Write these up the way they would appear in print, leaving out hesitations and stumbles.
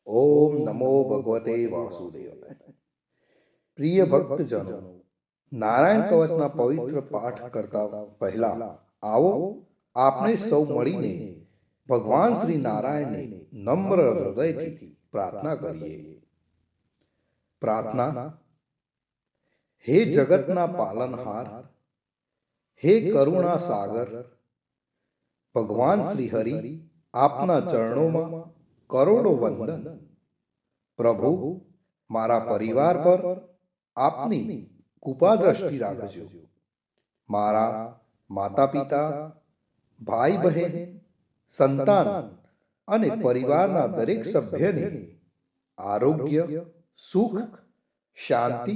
ઓમ નમો ભગવતે વાસુદેવાય. પ્રિય ભક્તજનો, નારાયણ કવચના પવિત્ર પાઠ કરતા પહેલા આવો આપણે સૌ મળીને ભગવાન શ્રી નારાયણને નમ્ર હૃદયથી પ્રાર્થના કરીએ. પ્રાર્થના. હે જગતના પાલનહાર, હે કરુણા સાગર, ભગવાન શ્રી હરિ, આપના ચરણોમાં કરોડો વંદન. પ્રભુ, મારા પરિવાર પર આપની કૃપા દ્રષ્ટિ રાખજો. મારા માતા પિતા, ભાઈ બહેન, સંતાન અને પરિવારના દરેક સભ્યને આરોગ્ય, સુખ, શાંતિ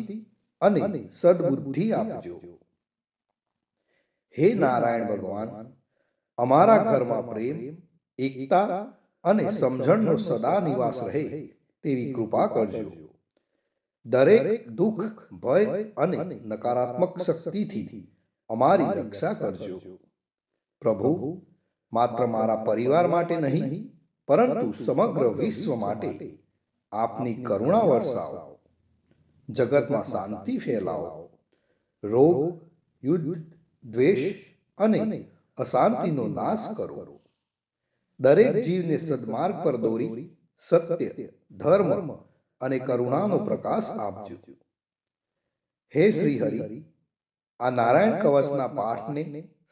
અને સદબુદ્ધિ આપજો. હે નારાયણ ભગવાન, અમારા ઘરમાં પ્રેમ, એકતા અને સમજણનો સદા નિવાસ રહે તેવી કૃપા કરજો. દરેક દુઃખ, ભય અને નકારાત્મક શક્તિથી અમારી રક્ષા કરજો. પ્રભુ, માત્ર મારા પરિવાર માટે નહીં, પરંતુ સમગ્ર વિશ્વ માટે આપની કરુણા વરસાવો. જગતમાં શાંતિ ફેલાવો. રોગ, યુદ્ધ, દ્વેષ અને અશાંતિનો નાશ કરો. દરેક જીવને સદમાર્ગ પર દોરી સત્ય, ધર્મ અને કરુણાનો પ્રકાશ આપજો. હે શ્રી હરિ, આ નારાયણ કવચના પાઠને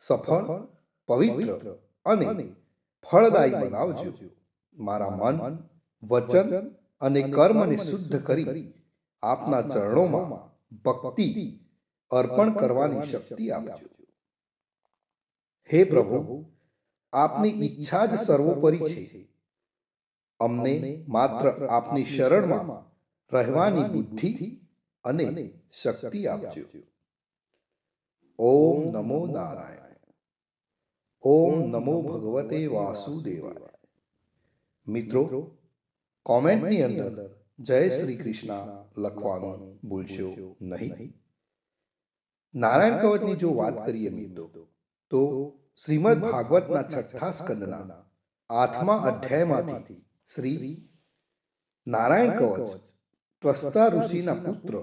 સફળ, પવિત્ર અને ફળદાયી બનાવજો. મારા મન, વચન અને કર્મને શુદ્ધ કરી આપના ચરણોમાં ભક્તિ અર્પણ કરવાની શક્તિ આપજો. હે પ્રભુ, આપની ઈચ્છા જ સર્વોપરી છે. અમને માત્ર આપની શરણમાં રહેવાની બુદ્ધિ અને શક્તિ આપજો. ઓમ નમો નારાયણ. ઓમ નમો ભગવતે વાસુદેવાય. મિત્રો, કોમેન્ટની અંદર જય શ્રી કૃષ્ણ લખવાનું ભૂલશો નહીં. નારાયણ કવચની જો વાત કરીએ મિત્રો, તો શ્રીમદ ભાગવતના છઠ્ઠા સ્કંદના 8મા અધ્યાયમાંથી શ્રી નારાયણ કવચ ત્વષ્ટા ઋષિના પુત્ર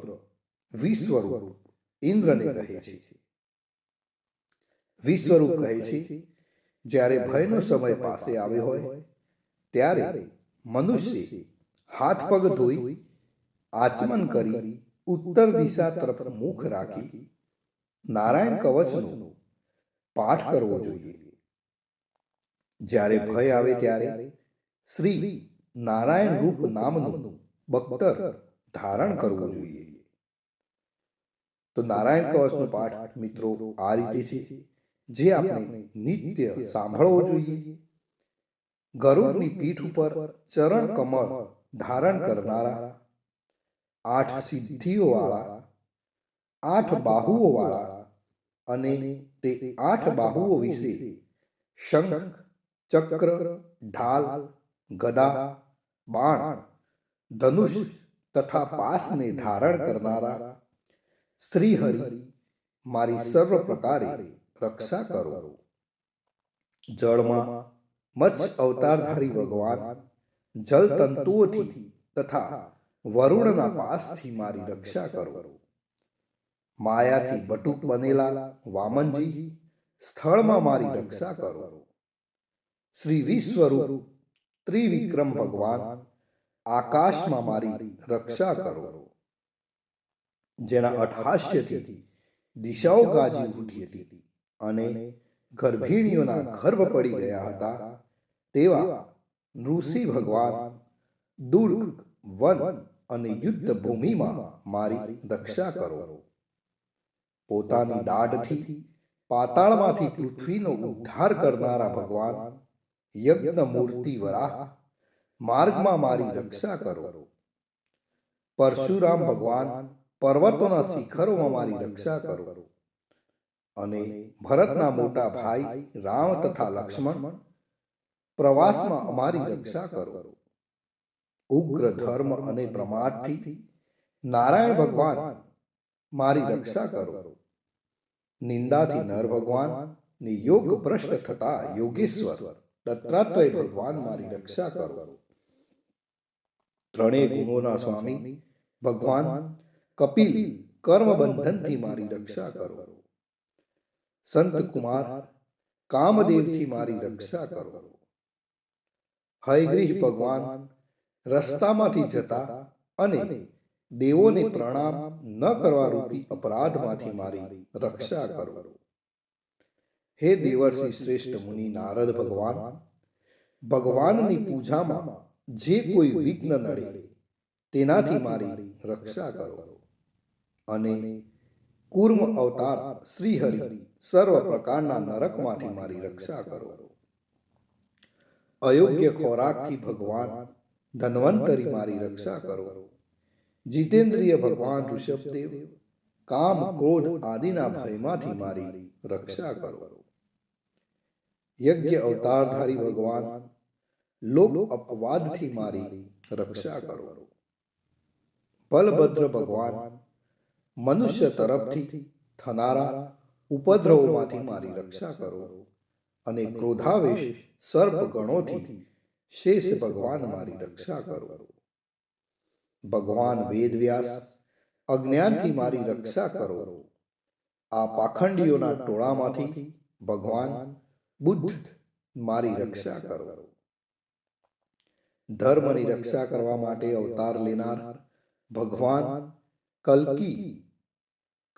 વિશ્વરૂપ ઇન્દ્રને કહે છે. વિશ્વરૂપ કહે છે, જ્યારે ભયનો સમય પાસે આવ્યો હોય ત્યારે મનુષ્ય હાથ પગ ધોઈ આચમન કરી ઉત્તર દિશા તરફ મુખ રાખી નારાયણ કવચનો પાઠ કરવો જોઈએ. જ્યારે ભય આવે ત્યારે શ્રી નારાયણ રૂપ નામનું બખ્તર ધારણ કરવું જોઈએ. તો નારાયણ કવચનો પાઠ મિત્રો આ રીતે છે, જે આપણે નિત્ય સાંભળવો જોઈએ. ગરુડની પીઠ ઉપર ચરણ કમળ ધારણ કરનારા, 8 સિદ્ધિઓ વાળા, 8 બાહુઓ વાળા અને તે 8 બાહુઓ વિશે શંખ, ચક્ર, ઢાલ, ગદા, બાણ, ધનુષ તથા પાસને ધારણ કરનારા શ્રી હરિ, મારી સર્વ પ્રકારે રક્ષા કરો. જળમાં મત્સ્ય અવતારધારી ભગવાન જલ તંતુઓથી તથા વરુણના પાસથી મારી રક્ષા કરો. માયાથી બટુક બનેલા વામનજી, સ્થળમાં મારી રક્ષા કરો. શ્રી વિશ્વરૂપ ત્રિવિક્રમ ભગવાન, આકાશમાં મારી રક્ષા કરો. જેના અટ્હાસ્યથી દિશાઓ ગાજી ઉઠી હતી અને ગર્ભિણીઓના ગર્ભ પડી ગયા હતા, તેવા ઋષિ ભગવાન દુર્ગ, વન અને યુદ્ધ ભૂમિમાં મારી રક્ષા કરો. પોતાની દાઢથી પાતાળમાંથી પૃથ્વીનો ઉદ્ધાર કરનારા ભગવાન યજ્ઞ મૂર્તિ વરાહ, માર્ગમાં મારી રક્ષા કરો. પરશુરામ ભગવાન પર્વતોના શિખરોમાં મારી રક્ષા કરો. અને ભરતના મોટા ભાઈ રામ તથા લક્ષ્મણ પ્રવાસમાં અમારી રક્ષા કરો. ઉગ્ર ધર્મ અને પ્રમાદથી નારાયણ ભગવાન મારી રક્ષા કરો. નિંદાથી નર ભગવાન ને યોગ ભ્રષ્ટ થતા યોગેશ્વર દત્તાત્રેય ભગવાન મારી રક્ષા કરો. ત્રણેય ગુણોના સ્વામી ભગવાન કપિલ કર્મબંધનથી મારી રક્ષા કરો. સંત કુમાર કામદેવથી મારી રક્ષા કરો. હયગ્રીવ ભગવાન રસ્તામાંથી જતા અને દેવોને પ્રણામ ન કરવા રૂપી અપરાધમાંથી મારી રક્ષા કરો. હે દેવર્ષિ શ્રેષ્ઠ મુનિ નારદ ભગવાન, ભગવાનની પૂજામાં જે કોઈ વિઘ્ન નડે તેનાથી મારી રક્ષા કરો. અને કૂર્મ અવતાર શ્રી હરિ સર્વ પ્રકારના નરકમાંથી મારી રક્ષા કરો. અયોગ્ય ખોરાકથી ભગવાન ધન્વંતરી મારી રક્ષા કરો. જીતેન્દ્રિય ભગવાન ઋષભદેવ કામ ક્રોધ આદિના ભયમાંથી મારી રક્ષા કરો. યજ્ઞ અવતારધારી ભગવાન લોક અપવાદથી મારી રક્ષા કરો. બલભદ્ર ભગવાન મનુષ્ય તરફથી થનારા ઉપદ્રવોમાંથી મારી રક્ષા કરો. અને ક્રોધાવેશ સર્પ ગણોથી શેષ ભગવાન મારી રક્ષા કરો. ભગવાન વેદવ્યાસ અજ્ઞાનથી મારી રક્ષા કરો. આ પાખંડીઓના ટોળામાંથી ભગવાન બુદ્ધ મારી રક્ષા કરો. ધર્મની રક્ષા કરવા માટે અવતાર લેનાર ભગવાન કલ્કી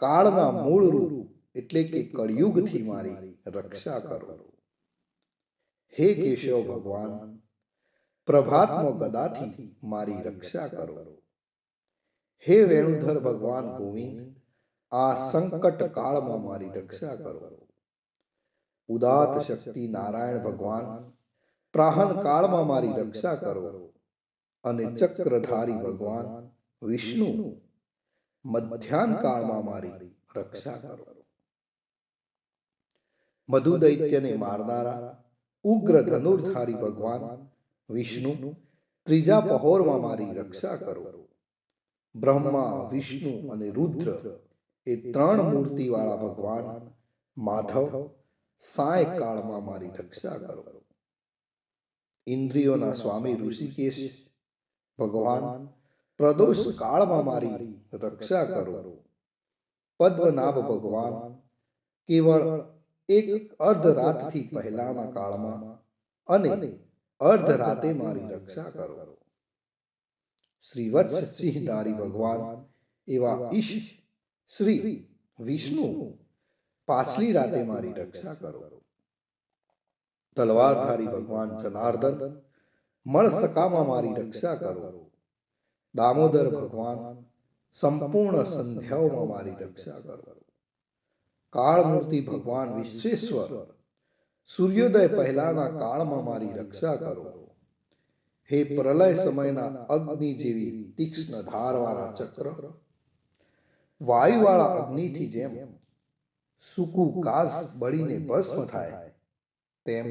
કાળના મૂળ રૂપ એટલે કે કળિયુગથી મારી રક્ષા કરો. હે કેશવ ભગવાન પ્રભાતમાં ગદાથી મારી રક્ષા કરો. હે વેણુધર ભગવાન ગોવિંદ આ સંકટ કાળમાં મારી રક્ષા કરો. ઉદાત શક્તિ નારાયણ ભગવાન પ્રાહન કાળમાં મારી રક્ષા કરો. અને ચક્રધારી ભગવાન વિષ્ણુ મધ્યાહન કાળમાં મારી રક્ષા કરો. મધુ દૈત્યને મારનારા ઉગ્ર ધનુર્ધારી ભગવાન વિષ્ણુ ત્રીજા પહોરમાં મારી રક્ષા કરો. બ્રહ્મા વિષ્ણુ અને રુદ્ર એ ત્રણ મૂર્તિવાળા ભગવાન માધવ સાય કાળમાં મારી રક્ષા કરો. ઇન્દ્રિયોના સ્વામી ઋષિકેશ ભગવાન પ્રદોષ કાળમાં મારી રક્ષા કરો. પદ્મનાભ ભગવાન કેવળ એક અર્ધ રાતથી પહેલાના કાળમાં અને અર્ધ રાતે મારી રક્ષા કરો. શ્રી વત્સ સિંહધારી ભગવાન એવા ઈશ શ્રી વિષ્ણુ પાછલી રાતે મારી રક્ષા કરો. તલવારધારી ભગવાન જનાર્દન મળસકામાં મારી રક્ષા કરો. દામોદર ભગવાન સંપૂર્ણ સંધ્યાઓમાં મારી રક્ષા કરો. કાળમૂર્તિ ભગવાન વિશ્વેશ્વર સૂર્યોદય પહેલાના કાળમાં મારી રક્ષા કરો. હે પ્રલય સમયના અગ્નિ જેવી તીક્ષ્ણ ધારવાળા ચક્ર વાયુવાળા અગ્નિથી જેમ સૂકું ઘાસ બળીને ભસ્મ થાય તેમ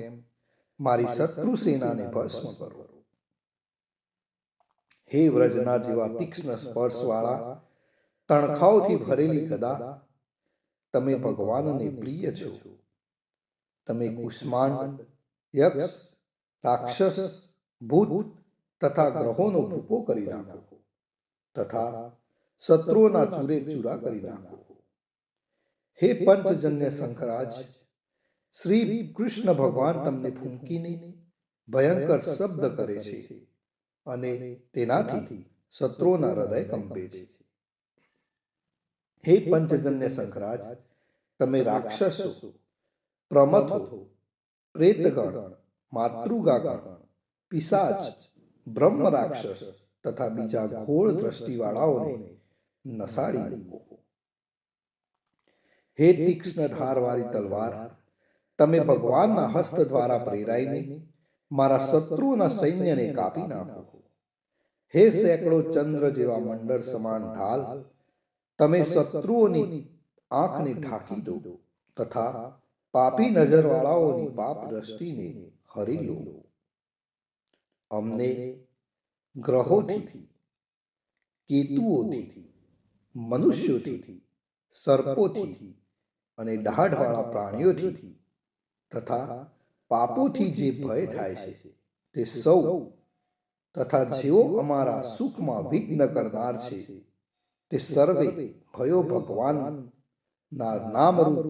મારી શત્રુ સેનાને ભસ્મ કરો. હે વ્રજના જેવા તીક્ષ્ણ સ્પર્શવાળા તણખાઓથી ભરેલી ગદા તમે ભગવાનને પ્રિય છો. તમે કુષ્માંડ યક્ષ રાક્ષસ ભૂત તથા ગ્રહોનો ભૂકો કરી નાખો તથા શત્રુઓના ચૂરે ચૂરા કરી નાખો. હે પંચજન્ય શંકરાજ શ્રી કૃષ્ણ ભગવાન તમને ફૂંકીને ભયંકર શબ્દ કરે છે અને તેનાથી શત્રુઓના હૃદય કંપે છે. હે પંચજન્ય શંકરાજ તમે રાક્ષસો પ્રમથો પ્રેતગણ માતૃગાગણ પિશાચ બ્રહ્મ રાક્ષસ તથા બીજા ઘોર દ્રષ્ટિવાળાઓને નસાડી મૂકો. હે તીક્ષ્ણ ધારવાળી તલવાર તમે ભગવાનના હસ્ત દ્વારા પ્રેરાઈને મારા શત્રુઓના સૈન્યને કાપી નાખો. હે સેંકડો ચંદ્ર જેવા મંડળ સમાન ઢાલ તમે શત્રુઓની આંખને ઢાંકી દો તથા પાપી નજરવાળાઓની પાપ દ્રષ્ટિને હરી લો. અમને ગ્રહોથી કેતુઓથી મનુષ્યોથી સર્પોથી અને દાઢવાળા પ્રાણીઓથી તથા પાપોથી જે ભય થાય છે તે સૌ તથા જેઓ અમારા સુખમાં વિઘ્ન કરનાર છે તે સર્વે ભયો ભગવાનના નામરૂપ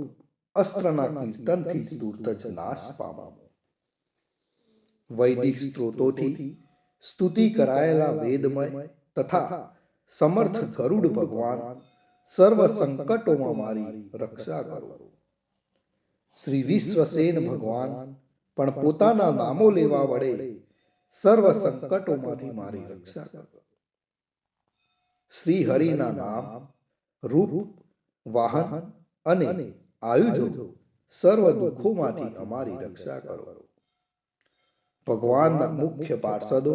અસ્ત્રના કીર્તનથી જ તુરત જ નાશ પામો. વૈદિક સ્ત્રોતોથી સ્તુતિ કરાયેલા વેદમય તથા સમર્થ ગરુડ ભગવાન સર્વ સંકટોમાં મારી રક્ષા કરો. શ્રી વિશ્વસેન ભગવાન પણ પોતાના નામો લેવા વડે સર્વ સંકટોમાંથી મારી રક્ષા કરો. શ્રી હરિના નામ, રૂપ, વાહન અને આયુધો સર્વ દુઃખોમાંથી અમારી રક્ષા કરો. ભગવાનના મુખ્ય પાર્ષદો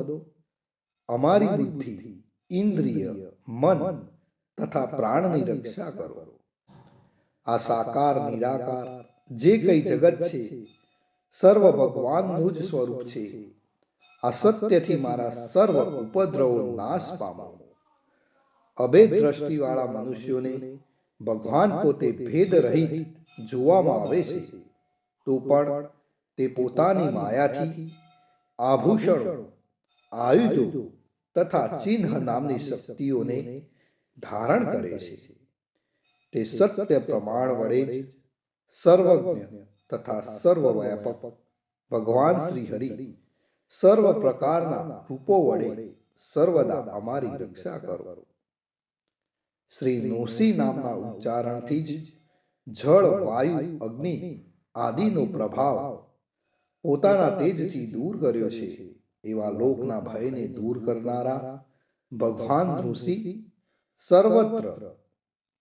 અમારી બુદ્ધિ, ઇન્દ્રિય, મન તથા પ્રાણની રક્ષા કરો. આ સાકાર નિરાકાર જે કઈ જગત છે સર્વ ભગવાનનું જ સ્વરૂપ છે. આ સત્યથી મારા સર્વ ઉપદ્રવો નાશ પામો. અભેદ દ્રષ્ટિવાળા મનુષ્યોને ભગવાન પોતે ભેદ રહિત જોવામાં આવે છે, તો પણ તે પોતાની માયાથી આભૂષણો, આયુધો તથા ચિહ્ન નામની શક્તિઓને ધારણ કરે છે. તે સત્ય પ્રમાણ વડે જ સર્વજ્ઞ તથા સર્વવ્યાપક ભગવાન શ્રી હરિ સર્વ પ્રકારના રૂપો વડે સર્વદા અમારી રક્ષા કરો. શ્રી નૃસિંહ નામના ઉચ્ચારણથી જ જળ, વાયુ, અગ્નિ આદિનો પ્રભાવ પોતાના તેજથી દૂર કર્યો છે. એવા લોકના ભયને દૂર કરનારા ભગવાન નૃસિંહ સર્વત્ર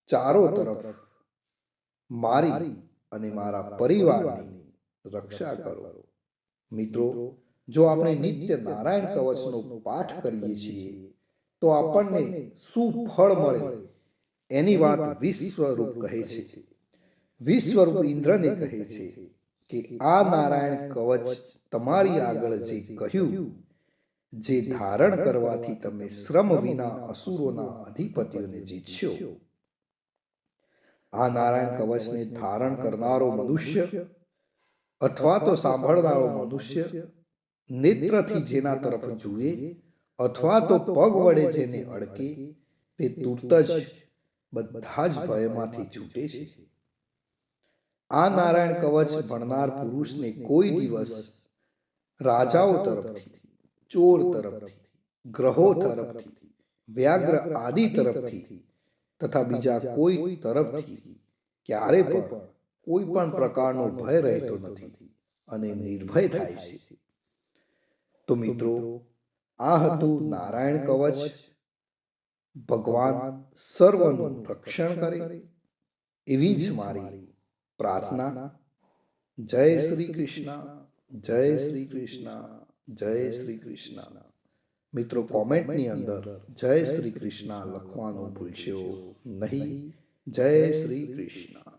ચારો તરફ મારી અને મારા પરિવારની રક્ષા કરો. મિત્રો, જો આપણે નિત્ય નારાયણ કવચનો પાઠ કરીએ છીએ તો આપણને શું ફળ મળે એની વાત વિશ્વરૂપ કહે છે. વિશ્વરૂપ ઇન્દ્રને કહે છે કે આ નારાયણ કવચ તમારી આગળ જે કહ્યું, જે ધારણ કરવાથી તમે શ્રમ વિના અસુરોના અધિપતિઓને જીતશો. આ નારાયણ કવચને ધારણ કરનારો મનુષ્ય અથવા તો સાંભળનારો મનુષ્ય નેત્રથી જેના તરફ જુએ અથવા તો પગ વડે જેને અડકે તે તુરત જ બધા જ ભયમાંથી છૂટે છે. આ નારાયણ કવચ ભણનાર પુરુષને કોઈ દિવસ રાજાઓ તરફથી, ચોર તરફથી, ગ્રહો તરફથી, વ્યાઘ્ર આદિ તરફથી તથા બીજા કોઈ તરફથી ક્યારે પણ કોઈ પણ પ્રકારનો ભય રહેતો નથી અને નિર્ભય થાય છે. તો મિત્રો, આ હતું નારાયણ કવચ. ભગવાન સર્વનું રક્ષણ કરે એવી જ મારી પ્રાર્થના. જય શ્રી કૃષ્ણ, જય શ્રી કૃષ્ણ, જય શ્રી કૃષ્ણ. મિત્રો, કોમેન્ટની અંદર જય શ્રી કૃષ્ણ લખવાનું ભૂલશો નહીં. જય શ્રી કૃષ્ણ.